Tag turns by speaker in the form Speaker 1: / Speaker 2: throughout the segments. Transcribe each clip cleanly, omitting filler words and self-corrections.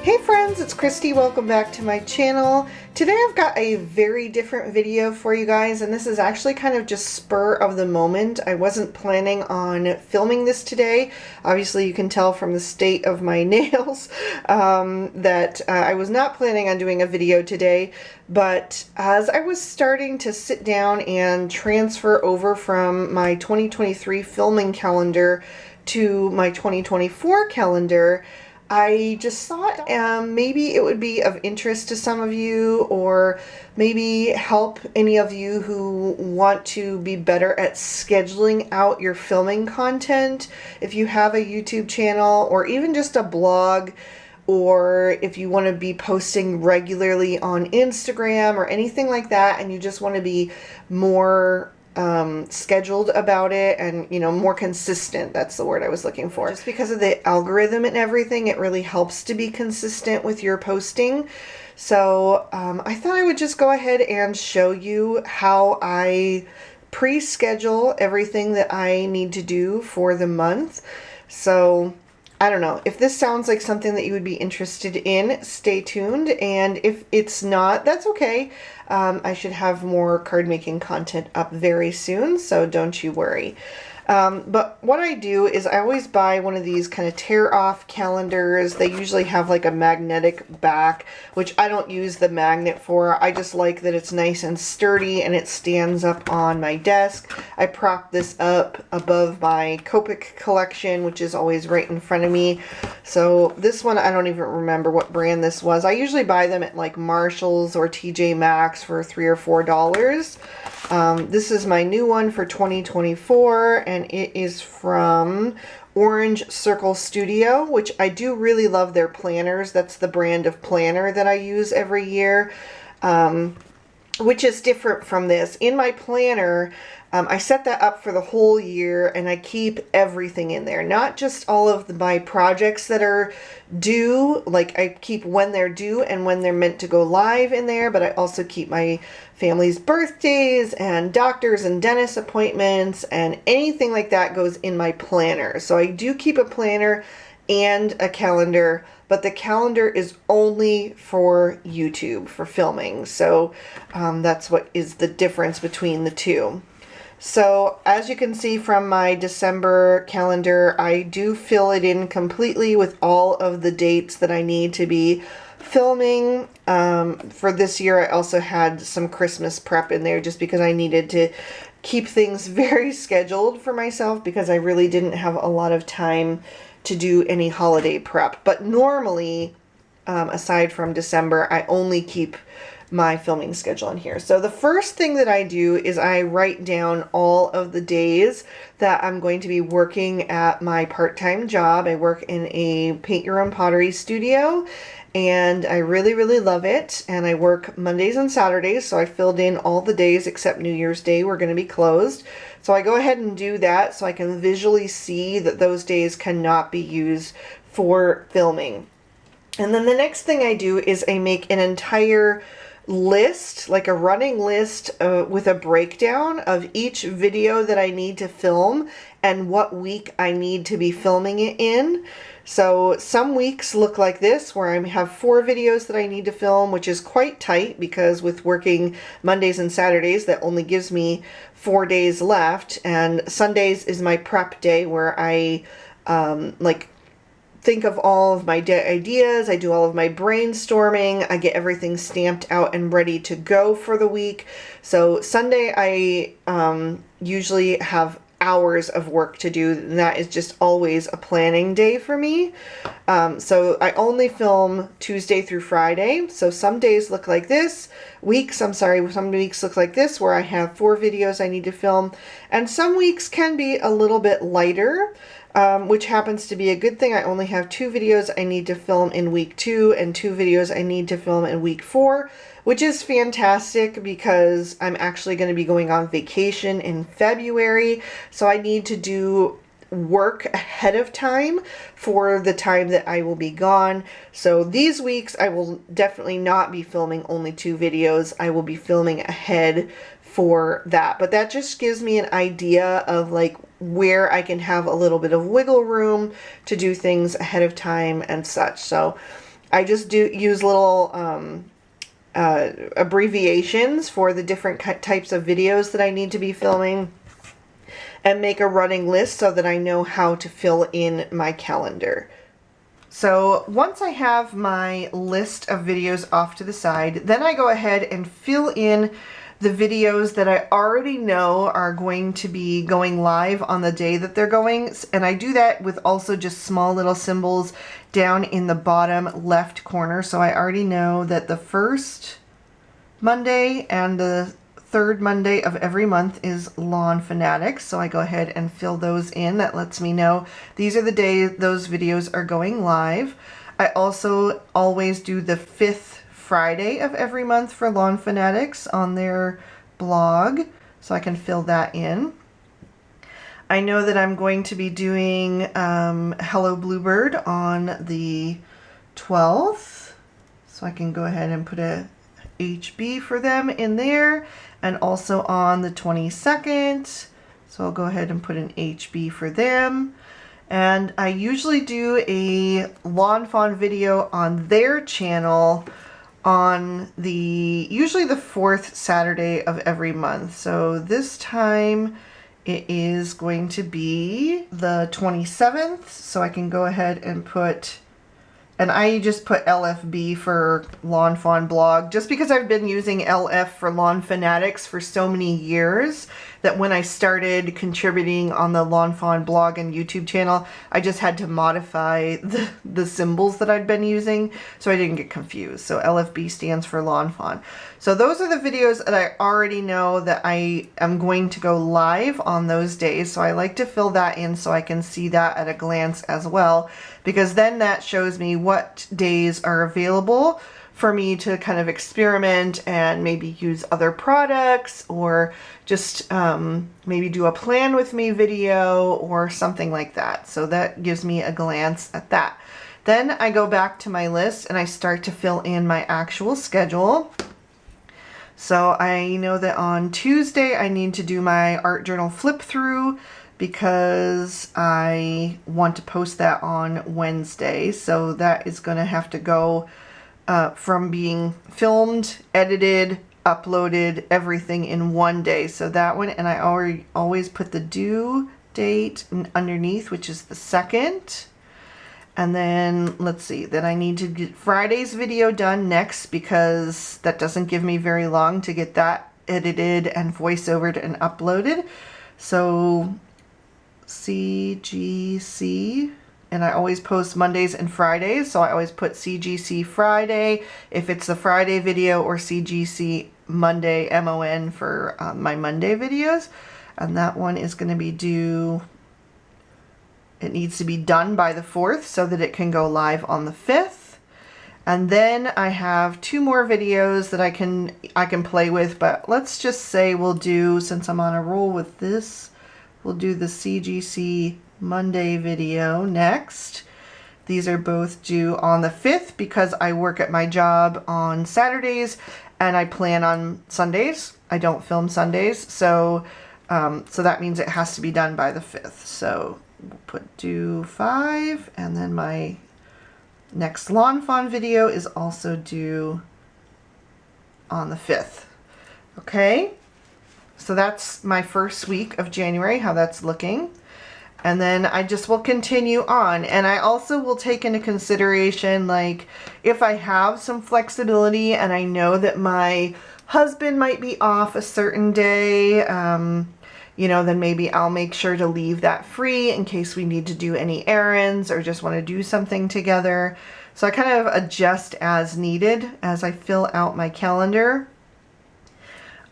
Speaker 1: Hey friends, it's Christy. Welcome back to my channel. Today I've got a very different video for you guys, and this is actually kind of just spur of the moment. I wasn't planning on filming this today. Obviously you can tell from the state of my nails that I was not planning on doing a video today, but as I was starting to sit down and transfer over from my 2023 filming calendar to my 2024 calendar, I just thought maybe it would be of interest to some of you, or maybe help any of you who want to be better at scheduling out your filming content. If you have a YouTube channel or even just a blog, or if you want to be posting regularly on Instagram or anything like that, and you just want to be more scheduled about it and, you know, more consistent. That's the word I was looking for. Just because of the algorithm and everything, it really helps to be consistent with your posting. So I thought I would just go ahead and show you how I pre-schedule everything that I need to do for the month. So I don't know. If this sounds like something that you would be interested in, stay tuned. And if it's not, that's okay. I should have more card making content up very soon, so don't you worry. But what I do is I always buy one of these kind of tear off calendars. They usually have like a magnetic back, which I don't use the magnet for. I just like that it's nice and sturdy and it stands up on my desk. I prop this up above my Copic collection, which is always right in front of me. So this one, I don't even remember what brand this was. I usually buy them at like Marshall's or TJ Maxx for $3 or $4. This is my new one for 2024, and it is from Orange Circle Studio, which I do really love their planners. That's the brand of planner that I use every year, which is different from this. In my planner, I set that up for the whole year, and I keep everything in there. Not just all of my projects that are due, like I keep when they're due and when they're meant to go live in there, but I also keep my family's birthdays and doctors and dentist appointments, and anything like that goes in my planner. So I do keep a planner and a calendar, but the calendar is only for YouTube, for filming. So that's what is the difference between the two. So as you can see from my December calendar, I do fill it in completely with all of the dates that I need to be filming. For this year, I also had some Christmas prep in there just because I needed to keep things very scheduled for myself, because I really didn't have a lot of time to do any holiday prep. But normally, aside from December, I only keep my filming schedule in here. So the first thing that I do is I write down all of the days that I'm going to be working at my part-time job. I work in a paint your own pottery studio, and I really, really love it. And I work Mondays and Saturdays, so I filled in all the days except New Year's Day. We're going to be closed. So I go ahead and do that so I can visually see that those days cannot be used for filming. And then the next thing I do is I make an entire list, like a running list with a breakdown of each video that I need to film and what week I need to be filming it in. So some weeks look like this, where I have 4 videos that I need to film, which is quite tight, because with working Mondays and Saturdays, that only gives me 4 days left. And Sundays is my prep day, where I think of all of my ideas, I do all of my brainstorming, I get everything stamped out and ready to go for the week. So Sunday I usually have hours of work to do, and that is just always a planning day for me. So I only film Tuesday through Friday. So some days look like this. Some weeks look like this, where I have 4 videos I need to film. And some weeks can be a little bit lighter, which happens to be a good thing. I only have 2 videos I need to film in week 2 and 2 videos I need to film in week 4, which is fantastic because I'm actually going to be going on vacation in February. So I need to do work ahead of time for the time that I will be gone. So these weeks I will definitely not be filming only 2 videos. I will be filming ahead for that. But that just gives me an idea of like where I can have a little bit of wiggle room to do things ahead of time and such. So I just use little abbreviations for the different types of videos that I need to be filming, and make a running list so that I know how to fill in my calendar. So once I have my list of videos off to the side, then I go ahead and fill in the videos that I already know are going to be going live on the day that they're going. And I do that with also just small little symbols down in the bottom left corner. So I already know that the first Monday and the third Monday of every month is Lawn Fanatics. So I go ahead and fill those in. That lets me know these are the days those videos are going live. I also always do the 5th Friday of every month for Lawn Fanatics on their blog, so I can fill that in. I know that I'm going to be doing Hello Bluebird on the 12th, so I can go ahead and put a HB for them in there, and also on the 22nd, so I'll go ahead and put an HB for them. And I usually do a Lawn Fawn video on their channel on usually the 4th Saturday of every month. So this time it is going to be the 27th, so I can go ahead and put, and I just put LFB for Lawn Fawn blog, just because I've been using LF for Lawn Fanatics for so many years that when I started contributing on the Lawn Fawn blog and YouTube channel, I just had to modify the symbols that I'd been using so I didn't get confused. So LFB stands for Lawn Fawn. So those are the videos that I already know that I am going to go live on those days. So I like to fill that in so I can see that at a glance as well, because then that shows me what days are available for me to kind of experiment and maybe use other products, or just maybe do a plan with me video or something like that. So that gives me a glance at that. Then I go back to my list and I start to fill in my actual schedule. So I know that on Tuesday I need to do my art journal flip through because I want to post that on Wednesday. So that is going to have to go from being filmed, edited, uploaded, everything in one day. So that one, and I always put the due date underneath, which is the 2nd. And then let's see, then I need to get Friday's video done next, because that doesn't give me very long to get that edited and voiceovered and uploaded. So CGC, and I always post Mondays and Fridays, so I always put CGC Friday if it's the Friday video, or CGC Monday, MON for my Monday videos. And that one is going to be due, it needs to be done by the 4th so that it can go live on the 5th. And then I have 2 more videos that I can play with, but let's just say we'll do, since I'm on a roll with this, we'll do the CGC Monday video next. These are both due on the 5th because I work at my job on Saturdays and I plan on Sundays. I don't film Sundays, so that means it has to be done by the 5th. So we'll put due 5, and then my next Lawn Fawn video is also due on the 5th. Okay, so that's my first week of January, how that's looking. And then I just will continue on. And I also will take into consideration, like, if I have some flexibility and I know that my husband might be off a certain day, you know, then maybe I'll make sure to leave that free in case we need to do any errands or just want to do something together. So I kind of adjust as needed as I fill out my calendar.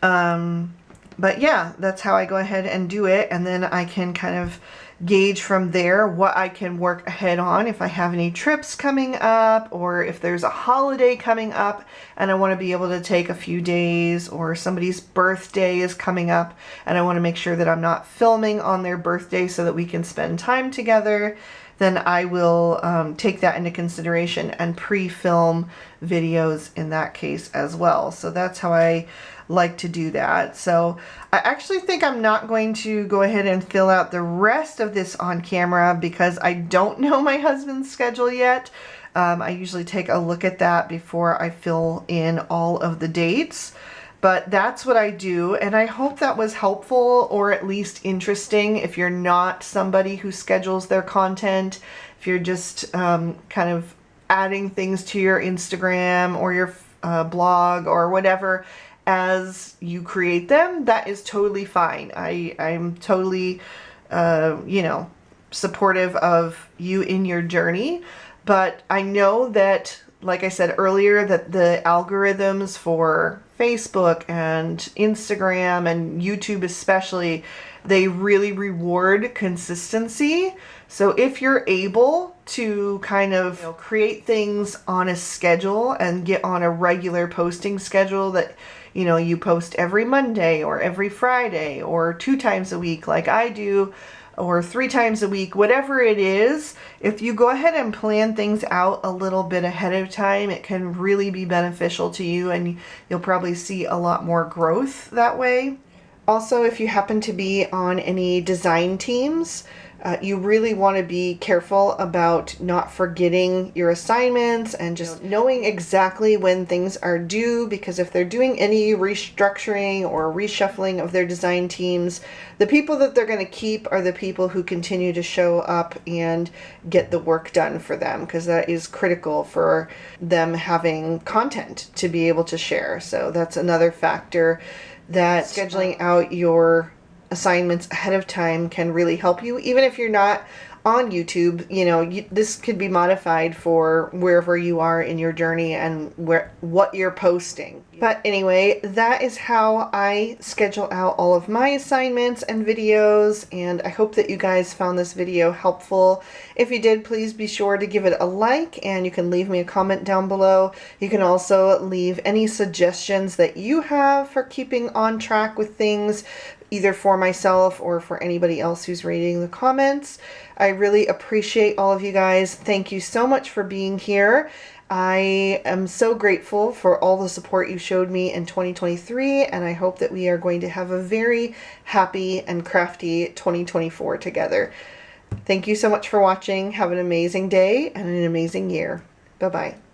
Speaker 1: But yeah, that's how I go ahead and do it. And then I can kind of gauge from there what I can work ahead on if I have any trips coming up, or if there's a holiday coming up and I want to be able to take a few days, or somebody's birthday is coming up and I want to make sure that I'm not filming on their birthday so that we can spend time together. Then I will take that into consideration and pre-film videos in that case as well. So that's how I like to do that. So I actually think I'm not going to go ahead and fill out the rest of this on camera because I don't know my husband's schedule yet. I usually take a look at that before I fill in all of the dates. But that's what I do, and I hope that was helpful or at least interesting if you're not somebody who schedules their content, if you're just kind of adding things to your Instagram or your blog or whatever as you create them. That is totally fine. I'm totally, you know, supportive of you in your journey, but I know that, like I said earlier, that the algorithms for Facebook and Instagram and YouTube especially, they really reward consistency. So if you're able to kind of, you know, create things on a schedule and get on a regular posting schedule that, you know, you post every Monday or every Friday or 2 times a week like I do, or 3 times a week, whatever it is, if you go ahead and plan things out a little bit ahead of time, it can really be beneficial to you, and you'll probably see a lot more growth that way. Also, if you happen to be on any design teams, you really want to be careful about not forgetting your assignments and just knowing exactly when things are due, because if they're doing any restructuring or reshuffling of their design teams, the people that they're going to keep are the people who continue to show up and get the work done for them, because that is critical for them having content to be able to share. So that's another factor, that scheduling out your assignments ahead of time can really help you. Even if you're not on YouTube, you know, this could be modified for wherever you are in your journey and what you're posting. But anyway, that is how I schedule out all of my assignments and videos, and I hope that you guys found this video helpful. If you did, please be sure to give it a like, and you can leave me a comment down below. You can also leave any suggestions that you have for keeping on track with things, either for myself or for anybody else who's reading the comments. I really appreciate all of you guys. Thank you so much for being here. I am so grateful for all the support you showed me in 2023, and I hope that we are going to have a very happy and crafty 2024 together. Thank you so much for watching. Have an amazing day and an amazing year. Bye-bye.